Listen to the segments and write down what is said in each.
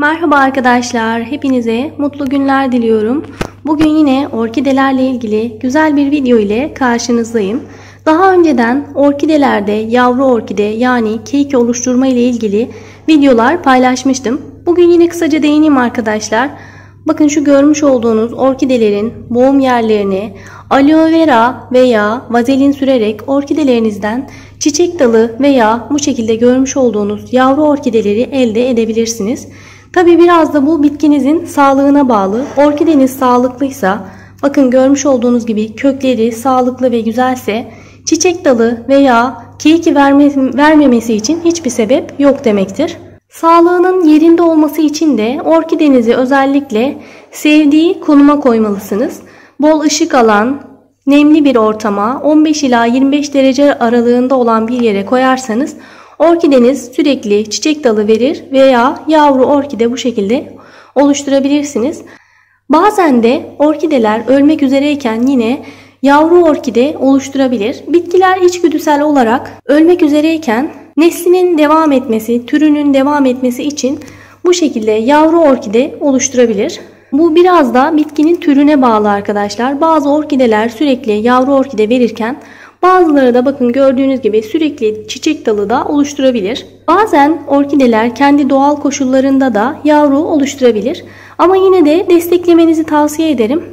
Merhaba arkadaşlar, hepinize mutlu günler diliyorum. Bugün yine orkidelerle ilgili güzel bir video ile karşınızdayım. Daha önceden orkidelerde yavru orkide yani keyik oluşturma ile ilgili videolar paylaşmıştım. Bugün yine kısaca değineyim arkadaşlar. Bakın şu görmüş olduğunuz orkidelerin boğum yerlerini aloe vera veya vazelin sürerek orkidelerinizden çiçek dalı veya bu şekilde görmüş olduğunuz yavru orkideleri elde edebilirsiniz. Tabi biraz da bu bitkinizin sağlığına bağlı. Orkideniz sağlıklıysa, bakın görmüş olduğunuz gibi kökleri sağlıklı ve güzelse çiçek dalı veya keyiki vermemesi için hiçbir sebep yok demektir. Sağlığının yerinde olması için de orkidenizi özellikle sevdiği konuma koymalısınız. Bol ışık alan, nemli bir ortama 15 ila 25 derece aralığında olan bir yere koyarsanız orkideniz sürekli çiçek dalı verir veya yavru orkide bu şekilde oluşturabilirsiniz. Bazen de orkideler ölmek üzereyken yine yavru orkide oluşturabilir. Bitkiler içgüdüsel olarak ölmek üzereyken neslinin devam etmesi, türünün devam etmesi için bu şekilde yavru orkide oluşturabilir. Bu biraz da bitkinin türüne bağlı arkadaşlar. Bazı orkideler sürekli yavru orkide verirken bazıları da bakın gördüğünüz gibi sürekli çiçek dalı da oluşturabilir. Bazen orkideler kendi doğal koşullarında da yavru oluşturabilir. Ama yine de desteklemenizi tavsiye ederim.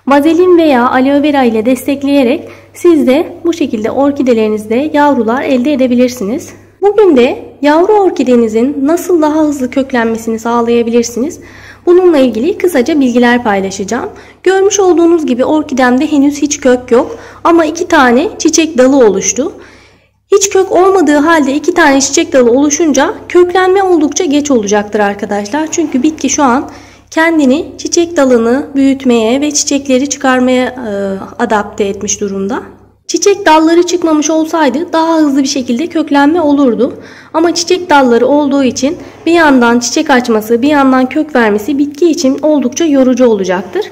Vazelin veya aloe vera ile destekleyerek siz de bu şekilde orkidelerinizde yavrular elde edebilirsiniz. Bugün de yavru orkidenizin nasıl daha hızlı köklenmesini sağlayabilirsiniz? Bununla ilgili kısaca bilgiler paylaşacağım. Görmüş olduğunuz gibi orkidemde henüz hiç kök yok ama 2 tane çiçek dalı oluştu. Hiç kök olmadığı halde 2 tane çiçek dalı oluşunca köklenme oldukça geç olacaktır arkadaşlar. Çünkü bitki şu an kendini çiçek dalını büyütmeye ve çiçekleri çıkarmaya adapte etmiş durumda. Çiçek dalları çıkmamış olsaydı daha hızlı bir şekilde köklenme olurdu. Ama çiçek dalları olduğu için bir yandan çiçek açması, bir yandan kök vermesi bitki için oldukça yorucu olacaktır.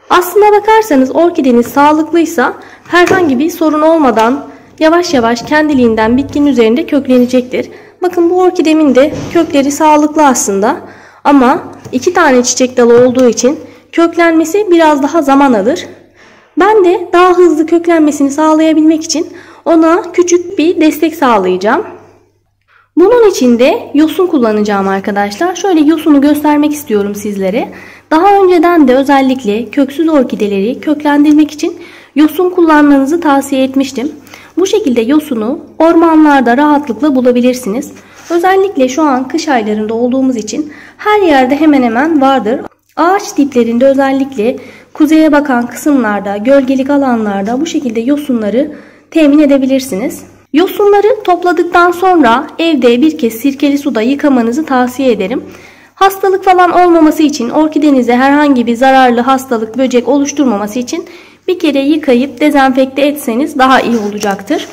Aslına bakarsanız orkideniz sağlıklıysa herhangi bir sorun olmadan yavaş yavaş kendiliğinden bitkinin üzerinde köklenecektir. Bakın bu orkidemin de kökleri sağlıklı aslında ama 2 tane çiçek dalı olduğu için köklenmesi biraz daha zaman alır. Ben de daha hızlı köklenmesini sağlayabilmek için ona küçük bir destek sağlayacağım. Bunun için de yosun kullanacağım arkadaşlar. Şöyle yosunu göstermek istiyorum sizlere. Daha önceden de özellikle köksüz orkideleri köklendirmek için yosun kullanmanızı tavsiye etmiştim. Bu şekilde yosunu ormanlarda rahatlıkla bulabilirsiniz. Özellikle şu an kış aylarında olduğumuz için her yerde hemen hemen vardır. Ağaç diplerinde özellikle kuzeye bakan kısımlarda, gölgelik alanlarda bu şekilde yosunları temin edebilirsiniz. Yosunları topladıktan sonra evde bir kez sirkeli suda yıkamanızı tavsiye ederim. Hastalık falan olmaması için, orkidenize herhangi bir zararlı hastalık, böcek oluşturmaması için bir kere yıkayıp dezenfekte etseniz daha iyi olacaktır.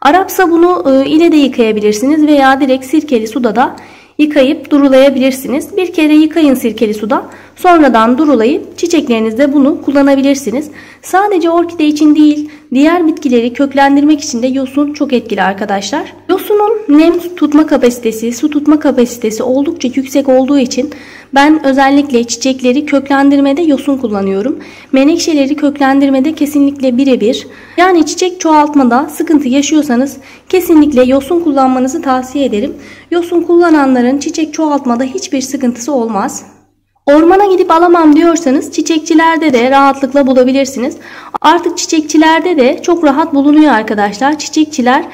Arap sabunu ile de yıkayabilirsiniz veya direkt sirkeli suda da yıkayıp durulayabilirsiniz. Bir kere yıkayın sirkeli suda. Sonradan durulayıp çiçeklerinizde bunu kullanabilirsiniz. Sadece orkide için değil, diğer bitkileri köklendirmek için de yosun çok etkili arkadaşlar. Yosunun nem tutma kapasitesi, su tutma kapasitesi oldukça yüksek olduğu için ben özellikle çiçekleri köklendirmede yosun kullanıyorum. Menekşeleri köklendirmede kesinlikle birebir. Yani çiçek çoğaltmada sıkıntı yaşıyorsanız kesinlikle yosun kullanmanızı tavsiye ederim. Yosun kullananların çiçek çoğaltmada hiçbir sıkıntısı olmaz. Ormana gidip alamam diyorsanız çiçekçilerde de rahatlıkla bulabilirsiniz. Artık çiçekçilerde de çok rahat bulunuyor arkadaşlar. Çiçekçiler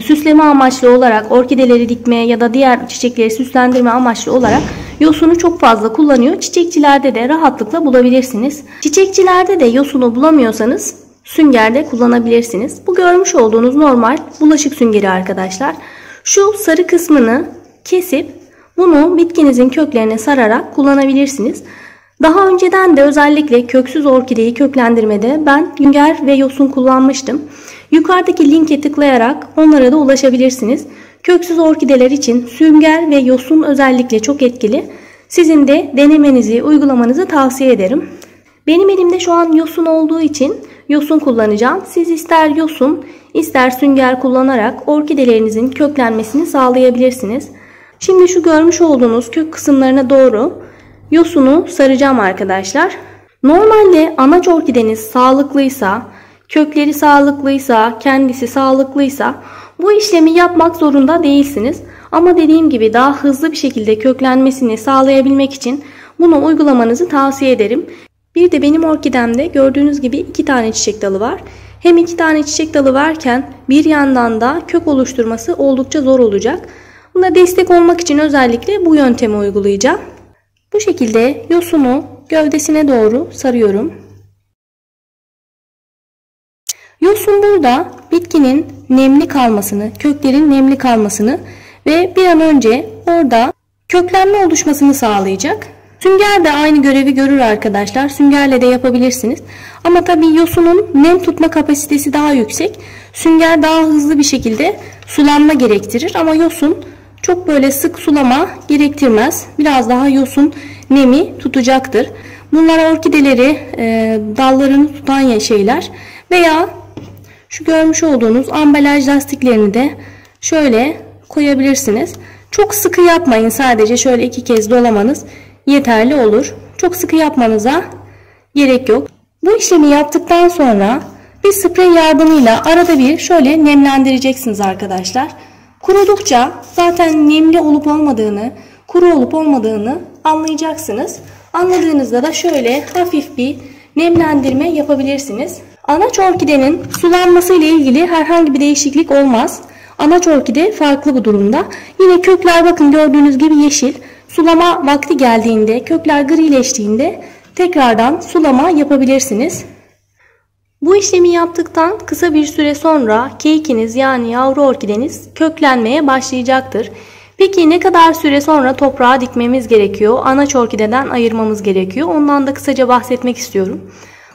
süsleme amaçlı olarak orkideleri dikmeye ya da diğer çiçekleri süslendirme amaçlı olarak yosunu çok fazla kullanıyor. Çiçekçilerde de rahatlıkla bulabilirsiniz. Çiçekçilerde de yosunu bulamıyorsanız süngerde kullanabilirsiniz. Bu görmüş olduğunuz normal bulaşık süngeri arkadaşlar. Şu sarı kısmını kesip bunu bitkinizin köklerine sararak kullanabilirsiniz. Daha önceden de özellikle köksüz orkideyi köklendirmede ben sünger ve yosun kullanmıştım. Yukarıdaki linke tıklayarak onlara da ulaşabilirsiniz. Köksüz orkideler için sünger ve yosun özellikle çok etkili. Sizin de denemenizi, uygulamanızı tavsiye ederim. Benim elimde şu an yosun olduğu için yosun kullanacağım. Siz ister yosun, ister sünger kullanarak orkidelerinizin köklenmesini sağlayabilirsiniz. Şimdi şu görmüş olduğunuz kök kısımlarına doğru yosunu saracağım arkadaşlar. Normalde anaç orkideniz sağlıklıysa, kökleri sağlıklıysa, kendisi sağlıklıysa bu işlemi yapmak zorunda değilsiniz. Ama dediğim gibi daha hızlı bir şekilde köklenmesini sağlayabilmek için bunu uygulamanızı tavsiye ederim. Bir de benim orkidemde gördüğünüz gibi 2 tane çiçek dalı var. Hem 2 tane çiçek dalı varken bir yandan da kök oluşturması oldukça zor olacak. Buna destek olmak için özellikle bu yöntemi uygulayacağım. Bu şekilde yosunu gövdesine doğru sarıyorum. Yosun burada bitkinin nemli kalmasını, köklerin nemli kalmasını ve bir an önce orada köklenme oluşmasını sağlayacak. Sünger de aynı görevi görür arkadaşlar. Süngerle de yapabilirsiniz. Ama tabii yosunun nem tutma kapasitesi daha yüksek. Sünger daha hızlı bir şekilde sulanma gerektirir. Ama yosun çok böyle sık sulama gerektirmez. Biraz daha yosun nemi tutacaktır. Bunlar orkideleri dallarını tutan şeyler. Veya şu görmüş olduğunuz ambalaj lastiklerini de şöyle koyabilirsiniz. Çok sıkı yapmayın. Sadece şöyle 2 kez dolamanız yeterli olur. Çok sıkı yapmanıza gerek yok. Bu işlemi yaptıktan sonra bir sprey yardımıyla arada bir şöyle nemlendireceksiniz arkadaşlar. Kurudukça zaten nemli olup olmadığını, kuru olup olmadığını anlayacaksınız. Anladığınızda da şöyle hafif bir nemlendirme yapabilirsiniz. Anaç orkidenin sulanması ile ilgili herhangi bir değişiklik olmaz. Anaç orkide farklı bu durumda. Yine kökler bakın gördüğünüz gibi yeşil. Sulama vakti geldiğinde, kökler grileştiğinde tekrardan sulama yapabilirsiniz. Bu işlemi yaptıktan kısa bir süre sonra keykiniz yani yavru orkideniz köklenmeye başlayacaktır. Peki ne kadar süre sonra toprağa dikmemiz gerekiyor? Anaç orkideden ayırmamız gerekiyor. Ondan da kısaca bahsetmek istiyorum.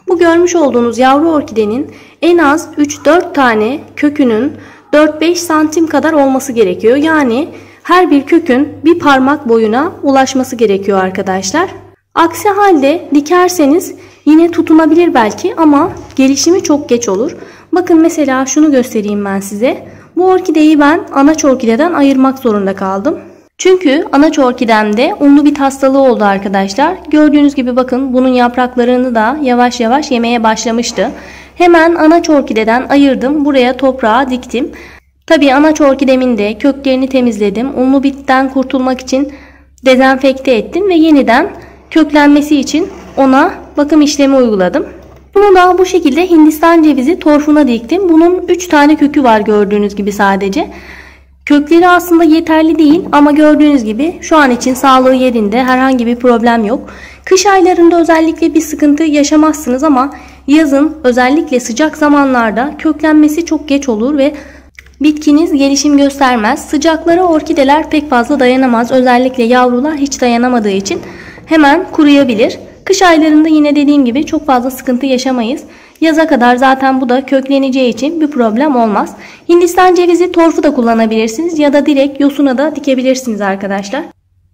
Bu görmüş olduğunuz yavru orkidenin en az 3-4 tane kökünün 4-5 santim kadar olması gerekiyor. Yani her bir kökün bir parmak boyuna ulaşması gerekiyor arkadaşlar. Aksi halde dikerseniz yine tutunabilir belki ama gelişimi çok geç olur. Bakın mesela şunu göstereyim ben size. Bu orkideyi ben anaç orkideden ayırmak zorunda kaldım. Çünkü anaç orkidemde unlu bit hastalığı oldu arkadaşlar. Gördüğünüz gibi bakın bunun yapraklarını da yavaş yavaş yemeye başlamıştı. Hemen anaç orkideden ayırdım. Buraya toprağa diktim. Tabii anaç orkidemin de köklerini temizledim. Unlu bitten kurtulmak için dezenfekte ettim ve yeniden köklenmesi için ona bakım işlemi uyguladım. Bunu da bu şekilde Hindistan cevizi torfuna diktim. Bunun 3 tane kökü var gördüğünüz gibi sadece. Kökleri aslında yeterli değil ama gördüğünüz gibi şu an için sağlığı yerinde, herhangi bir problem yok. Kış aylarında özellikle bir sıkıntı yaşamazsınız ama yazın özellikle sıcak zamanlarda köklenmesi çok geç olur ve bitkiniz gelişim göstermez. Sıcaklara orkideler pek fazla dayanamaz. Özellikle yavrular hiç dayanamadığı için hemen kuruyabilir. Kış aylarında yine dediğim gibi çok fazla sıkıntı yaşamayız. Yaza kadar zaten bu da kökleneceği için bir problem olmaz. Hindistan cevizi torfu da kullanabilirsiniz ya da direkt yosuna da dikebilirsiniz arkadaşlar.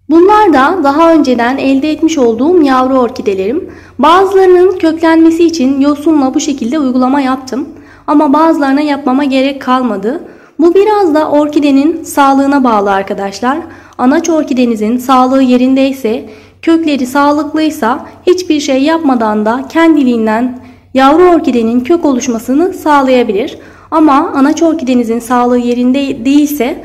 Bunlar da daha önceden elde etmiş olduğum yavru orkidelerim. Bazılarının köklenmesi için yosunla bu şekilde uygulama yaptım. Ama bazılarına yapmama gerek kalmadı. Bu biraz da orkidenin sağlığına bağlı arkadaşlar. Anaç orkidenizin sağlığı yerindeyse, kökleri sağlıklıysa hiçbir şey yapmadan da kendiliğinden yavru orkidenin kök oluşmasını sağlayabilir. Ama anaç orkidenizin sağlığı yerinde değilse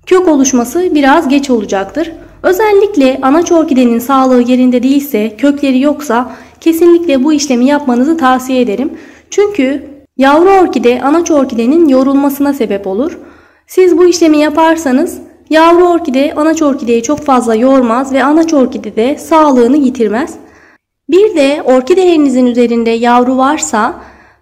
kök oluşması biraz geç olacaktır. Özellikle anaç orkidenin sağlığı yerinde değilse, kökleri yoksa kesinlikle bu işlemi yapmanızı tavsiye ederim. Çünkü yavru orkide anaç orkidenin yorulmasına sebep olur. Siz bu işlemi yaparsanız yavru orkide anaç orkideyi çok fazla yormaz ve anaç orkide de sağlığını yitirmez. Bir de orkidelerinizin üzerinde yavru varsa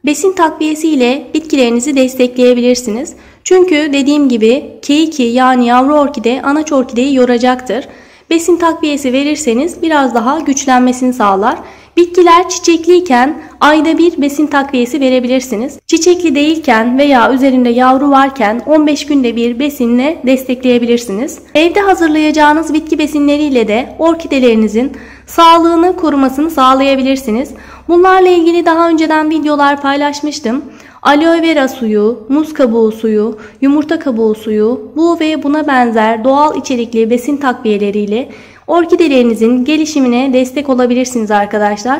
besin takviyesi ile bitkilerinizi destekleyebilirsiniz. Çünkü dediğim gibi K2 yani yavru orkide anaç orkideyi yoracaktır. Besin takviyesi verirseniz biraz daha güçlenmesini sağlar. Bitkiler çiçekliyken ayda bir besin takviyesi verebilirsiniz. Çiçekli değilken veya üzerinde yavru varken 15 günde bir besinle destekleyebilirsiniz. Evde hazırlayacağınız bitki besinleriyle de orkidelerinizin sağlığını korumasını sağlayabilirsiniz. Bunlarla ilgili daha önceden videolar paylaşmıştım. aloe vera suyu, muz kabuğu suyu, yumurta kabuğu suyu, bu ve buna benzer doğal içerikli besin takviyeleriyle orkidelerinizin gelişimine destek olabilirsiniz arkadaşlar.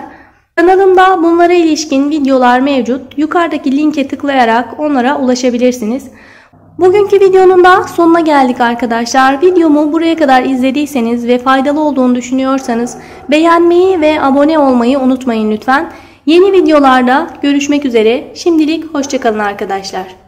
Kanalımda bunlara ilişkin videolar mevcut. Yukarıdaki linke tıklayarak onlara ulaşabilirsiniz. Bugünkü videonun da sonuna geldik arkadaşlar. Videomu buraya kadar izlediyseniz ve faydalı olduğunu düşünüyorsanız beğenmeyi ve abone olmayı unutmayın lütfen. Yeni videolarda görüşmek üzere. Şimdilik hoşça kalın arkadaşlar.